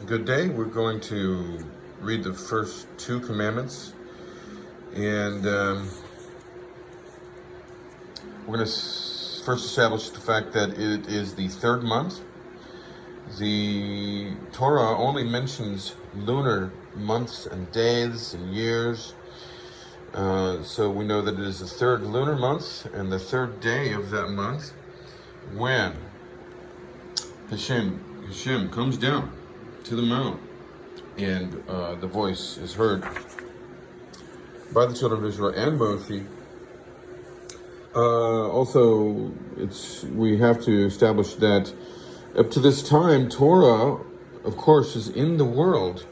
Good day. We're going to read the first two commandments, and we're going to first establish the fact that it is the third month. The Torah only mentions lunar months and days and years, so we know that it is the third lunar month and the third day of that month when Hashem comes down to the mount, and the voice is heard by the children of Israel and Moshe. Also, we have to establish that up to this time, Torah, of course, is in the world.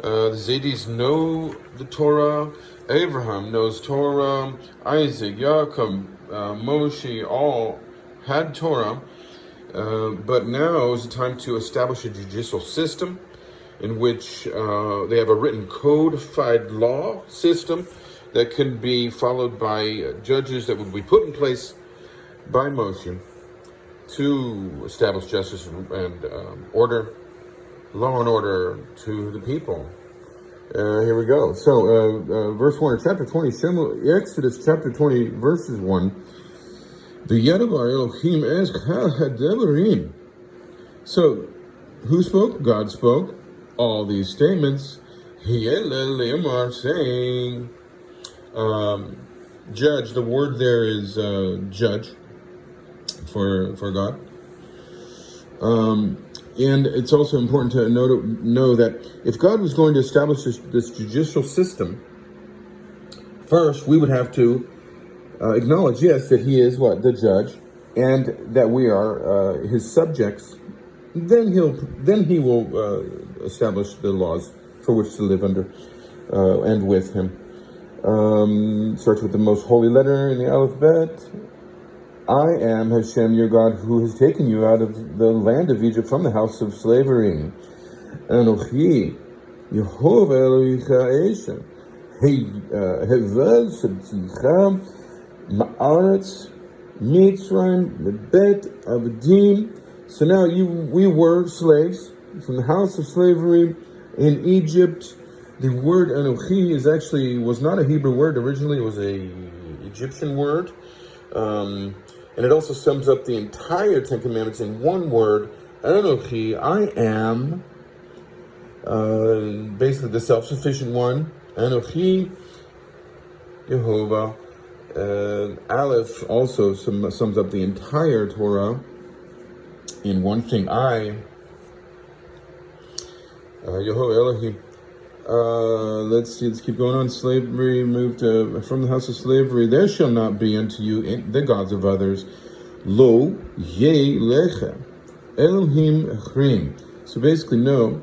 The Zaydis know the Torah. Abraham knows Torah. Isaac, Yaakov, Moshe, all had Torah. But now is the time to establish a judicial system in which they have a written codified law system that can be followed by judges that would be put in place by Moshe to establish justice and order, law and order to the people. Here we go. So, verse 1 of chapter 20, Exodus chapter 20, verses 1. So, who spoke? God spoke all these statements. Saying, judge. The word there is judge for God. And it's also important to know that if God was going to establish this judicial system, first we would have to acknowledge, yes, that He is the judge, and that we are His subjects. Then He will establish the laws for which to live under and with Him. Starts with the most holy letter in the alphabet. I am Hashem, your God, who has taken you out of the land of Egypt from the house of slavery. Anochi, Yehovah Elohecha Eshem, Hevel Shabticha, Ma'aretz, Mitzrayim, Mebet, Avadim. So now we were slaves from the house of slavery in Egypt. The word Anochi was not a Hebrew word. Originally it was a Egyptian word. And it also sums up the entire Ten Commandments in one word, Anochi, I am, basically the self-sufficient one, Anochi, Yehovah. Aleph also sums up the entire Torah in one thing, I, Yehovah Elohim. Let's keep going on. Slavery, moved from the house of slavery. There shall not be unto you the gods of others. Lo ye lecha Elohim achrim. So basically, no,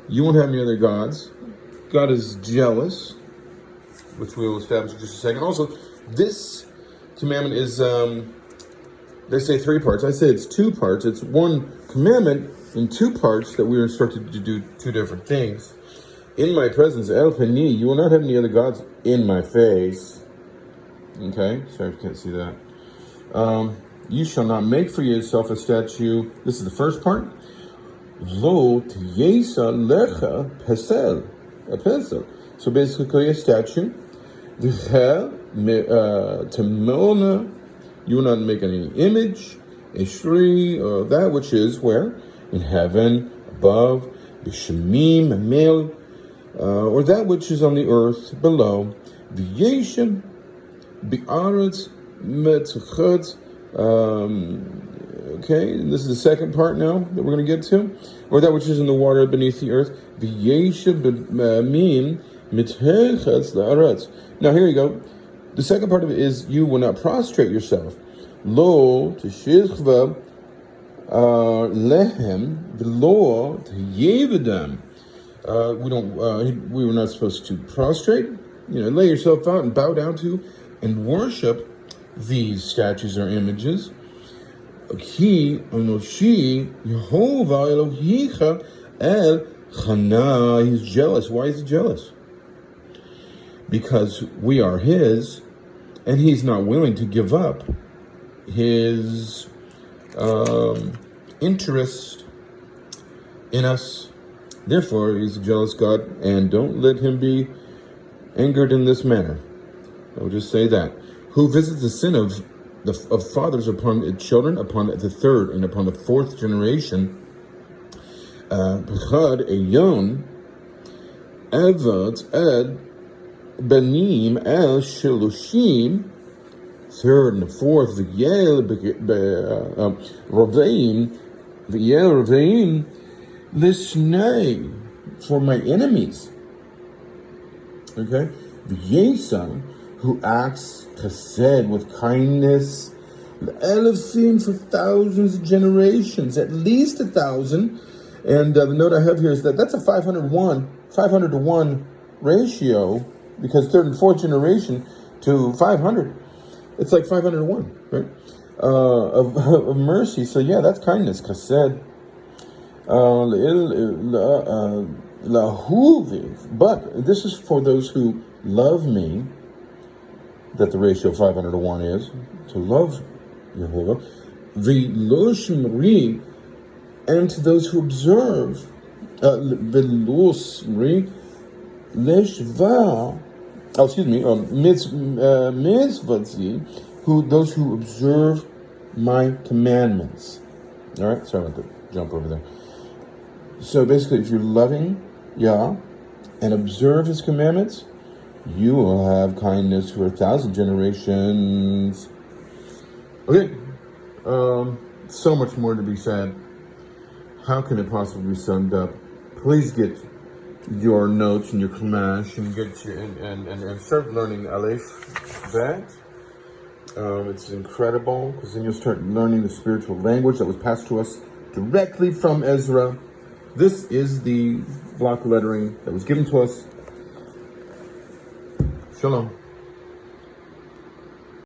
you won't have any other gods. God is jealous, which we will establish in just a second. Also, this commandment is, they say 3 parts. I say it's 2 parts. It's one commandment in 2 parts that we are instructed to do 2 different things. In my presence, El Pani, you will not have any other gods in my face. Okay, sorry if you can't see that. You shall not make for yourself a statue. This is the first part. Lo tiyesa lecha pesel, a pesel. So basically a statue. Temona, you will not make any image. Eshri, that which is where? In heaven, above. B'shemim, male. Or that which is on the earth below, v'yeshem bi'aretz metzachot. Okay, and this is the second part now that we're going to get to. Or that which is in the water beneath the earth, v'yeshem b'mim mitechatz la'aretz. Now here you go. The second part of it is you will not prostrate yourself. Lo teshivcha lehem v'lo t'yevedam. We were not supposed to prostrate, lay yourself out and bow down to and worship these statues or images. He, Anoshi, Yehovah Elohecha El Chana. He's jealous. Why is he jealous? Because we are His, and He's not willing to give up His interest in us Therefore, he's a jealous God, and don't let him be angered in this manner. I'll just say that. Who visits the sin of fathers upon the children, upon the third and upon the fourth generation. B'chad eyon evot ed benim el shilushim, third and the fourth, v'yel roveim lishnei, for my enemies. Okay, v'yesa, who acts chesed, with kindness, elefim, for thousands of generations, at least 1,000. And the note I have here is that's a 500 to 1 ratio, because third and fourth generation to 500, it's like 500 to 1, right? Of mercy. So yeah, that's kindness, chesed. But this is for those who love me, that the ratio of 500 to 1 is, to love Jehovah. The lo shmri, and to those who observe, the lo shmri leshva, mitzvotzi, those who observe my commandments. All right, sorry about to jump over there. So basically, if you're loving Yah and observe His commandments, you will have kindness for 1,000 generations. Okay, so much more to be said. How can it possibly be summed up? Please get your notes and your Chumash and get and start learning Aleph Bet. It's incredible, because then you'll start learning the spiritual language that was passed to us directly from Ezra. This is the block lettering that was given to us. Shalom.